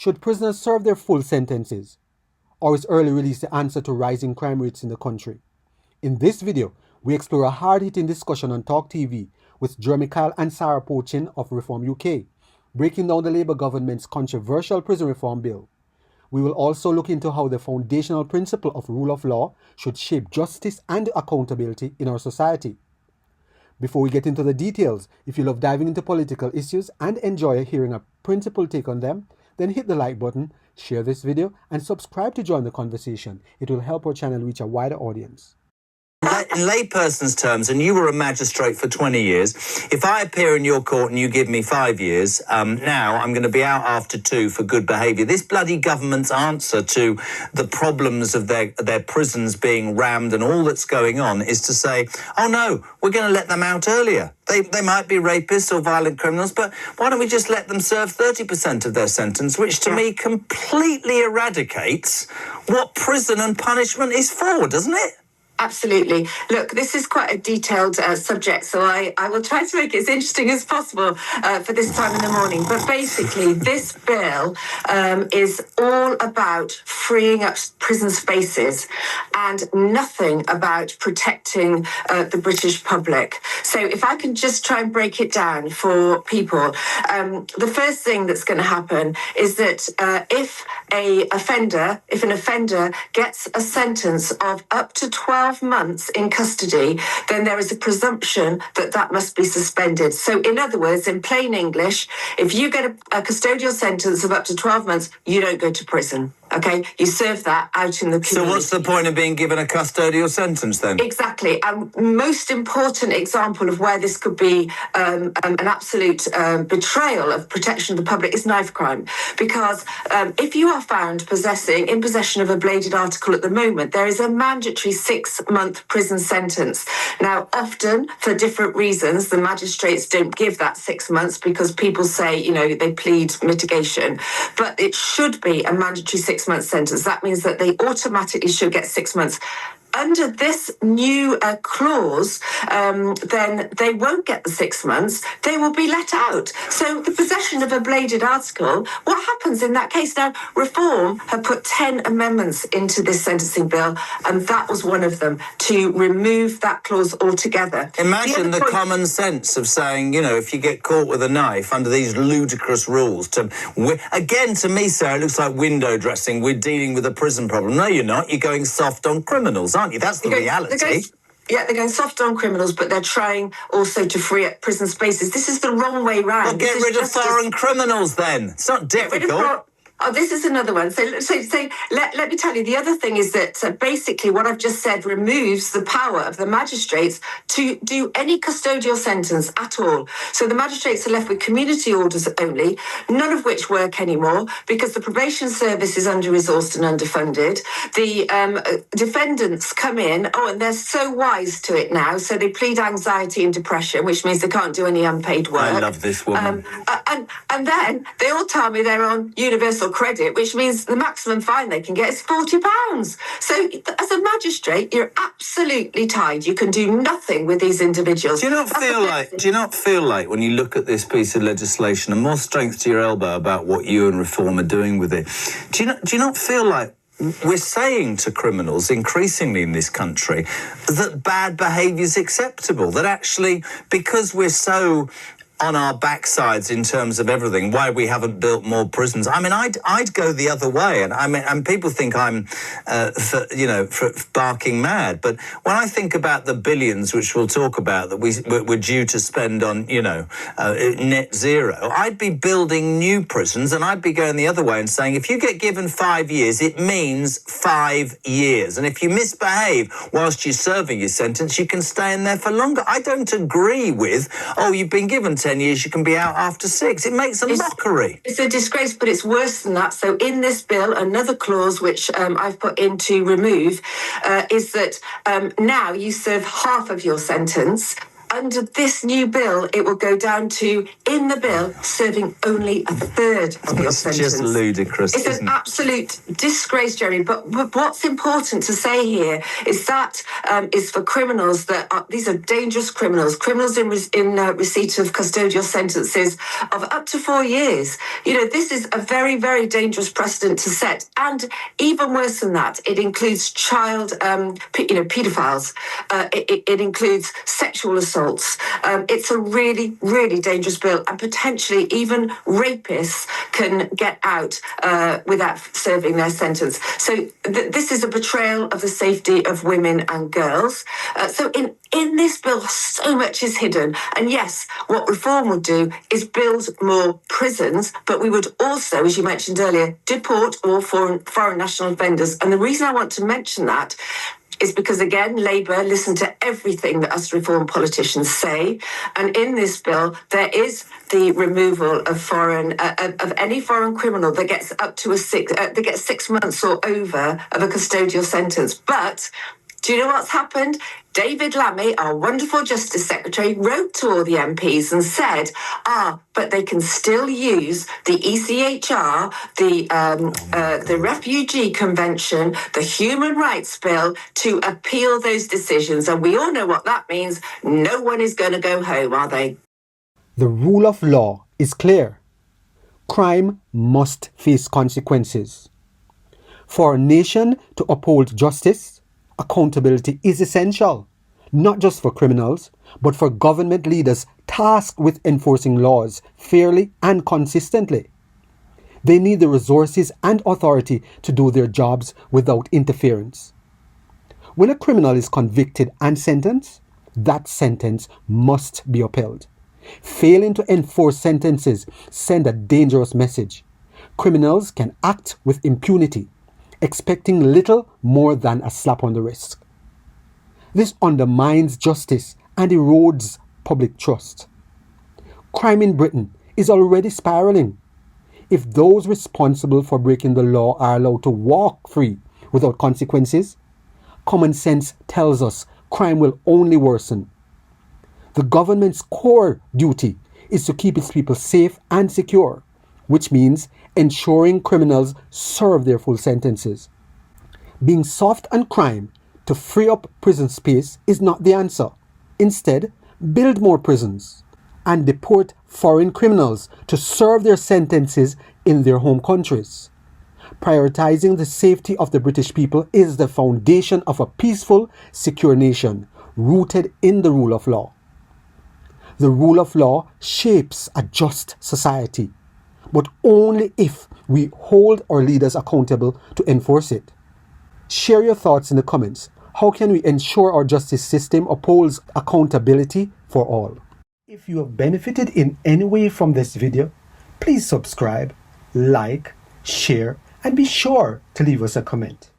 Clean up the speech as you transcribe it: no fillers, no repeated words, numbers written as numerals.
Should prisoners serve their full sentences? Or is early release the answer to rising crime rates in the country? In this video, we explore a hard-hitting discussion on Talk TV with Jeremy Kyle and Sarah Pochin of Reform UK, breaking down the Labour government's controversial prison reform bill. We will also look into how the foundational principle of rule of law should shape justice and accountability in our society. Before we get into the details, if you love diving into political issues and enjoy hearing a principled take on them, then hit the like button, share this video, and subscribe to join the conversation. It will help our channel reach a wider audience. In layperson's terms, and you were a magistrate for 20 years, if I appear in your court and you give me 5 years, now I'm going to be out after 2 for good behaviour. This bloody government's answer to the problems of their prisons being rammed and all that's going on is to say, oh no, we're going to let them out earlier. They might be rapists or violent criminals, but why don't we just let them serve 30% of their sentence, which to me completely eradicates what prison and punishment is for, doesn't it? Absolutely. Look, this is quite a detailed subject, so I will try to make it as interesting as possible for this time in the morning. But basically, this bill is all about freeing up prison spaces and nothing about protecting the British public. So if I can just try and break it down for people, the first thing that's going to happen is that if an offender gets a sentence of up to 12 months in custody, then there is a presumption that that must be suspended. So in other words, in plain English, if you get a custodial sentence of up to 12 months, you don't go to prison. Okay, you serve that out in the community. So what's the point of being given a custodial sentence then? Exactly. And most important example of where this could be an absolute betrayal of protection of the public is knife crime. Because if you are found in possession of a bladed article at the moment, there is a mandatory 6-month prison sentence. Now, often, for different reasons, the magistrates don't give that 6 months because people say, they plead mitigation. But it should be a mandatory 6-month sentence. That means that they automatically should get 6 months. Under this new clause, then they won't get the 6 months. They will be let out. So the possession of a bladed article, what happens in that case? Now, Reform have put 10 amendments into this sentencing bill, and that was one of them, to remove that clause altogether. Imagine the common sense of saying, if you get caught with a knife under these ludicrous rules. Again, to me, Sarah, it looks like window dressing. We're dealing with a prison problem. No, you're not. You're going soft on criminals, aren't you? That's the reality. They're going soft on criminals, but they're trying also to free up prison spaces. This is the wrong way round. Well, get rid of foreign criminals then. It's not difficult. Oh, this is another one. So let me tell you, the other thing is that basically what I've just said removes the power of the magistrates to do any custodial sentence at all. So the magistrates are left with community orders only, none of which work anymore because the probation service is under-resourced and underfunded. The defendants come in, and they're so wise to it now, so they plead anxiety and depression, which means they can't do any unpaid work. I love this woman. And then they all tell me they're on universal credit, which means the maximum fine they can get is £40. So as a magistrate, you're absolutely tied. You can do nothing with these individuals. Do you not feel like when you look at this piece of legislation, and more strength to your elbow about what you and Reform are doing with it, do you not feel like we're saying to criminals increasingly in this country that bad behaviour is acceptable, that actually, because we're so on our backsides in terms of everything, why we haven't built more prisons. I mean, I'd go the other way, and people think I'm, for barking mad. But when I think about the billions, which we'll talk about, that we're due to spend on, net zero, I'd be building new prisons, and I'd be going the other way and saying, if you get given 5 years, it means 5 years, and if you misbehave whilst you're serving your sentence, you can stay in there for longer. I don't agree with, you've been given 10 years, you can be out after 6. It makes a mockery. It's a disgrace, but it's worse than that. So in this bill, another clause which I've put in to remove is that now you serve half of your sentence under this new bill, it will go down to, in the bill, serving only a third of your It's sentence. just ludicrous, It's isn't an it? absolute disgrace, Jeremy. But what's important to say here is that is for criminals that are, these are dangerous criminals, criminals in receipt of custodial sentences of up to 4 years. You know, this is a very, very dangerous precedent to set. And even worse than that, it includes child, paedophiles. It includes sexual assaults. It's a really, really dangerous bill, and potentially even rapists can get out without serving their sentence. So this is a betrayal of the safety of women and girls. So in this bill, so much is hidden. And yes, what reform would do is build more prisons, but we would also, as you mentioned earlier, deport all foreign national offenders. And the reason I want to mention that is because, again, Labour listen to everything that us reform politicians say. And in this bill, there is the removal of any foreign criminal that gets up to that gets 6 months or over of a custodial sentence. But do you know what's happened? David Lammy, our wonderful Justice Secretary, wrote to all the MPs and said, but they can still use the ECHR, the Refugee Convention, the Human Rights Bill to appeal those decisions. And we all know what that means. No one is going to go home, are they? The rule of law is clear. Crime must face consequences. For a nation to uphold justice, accountability is essential, not just for criminals, but for government leaders tasked with enforcing laws fairly and consistently. They need the resources and authority to do their jobs without interference. When a criminal is convicted and sentenced, that sentence must be upheld. Failing to enforce sentences send a dangerous message. Criminals can act with impunity, expecting little more than a slap on the wrist. This undermines justice and erodes public trust. Crime in Britain is already spiraling. If those responsible for breaking the law are allowed to walk free without consequences, common sense tells us crime will only worsen. The government's core duty is to keep its people safe and secure, which means ensuring criminals serve their full sentences. Being soft on crime to free up prison space is not the answer. Instead, build more prisons and deport foreign criminals to serve their sentences in their home countries. Prioritizing the safety of the British people is the foundation of a peaceful, secure nation rooted in the rule of law. The rule of law shapes a just society, but only if we hold our leaders accountable to enforce it. Share your thoughts in the comments. How can we ensure our justice system upholds accountability for all? If you have benefited in any way from this video, please subscribe, like, share, and be sure to leave us a comment.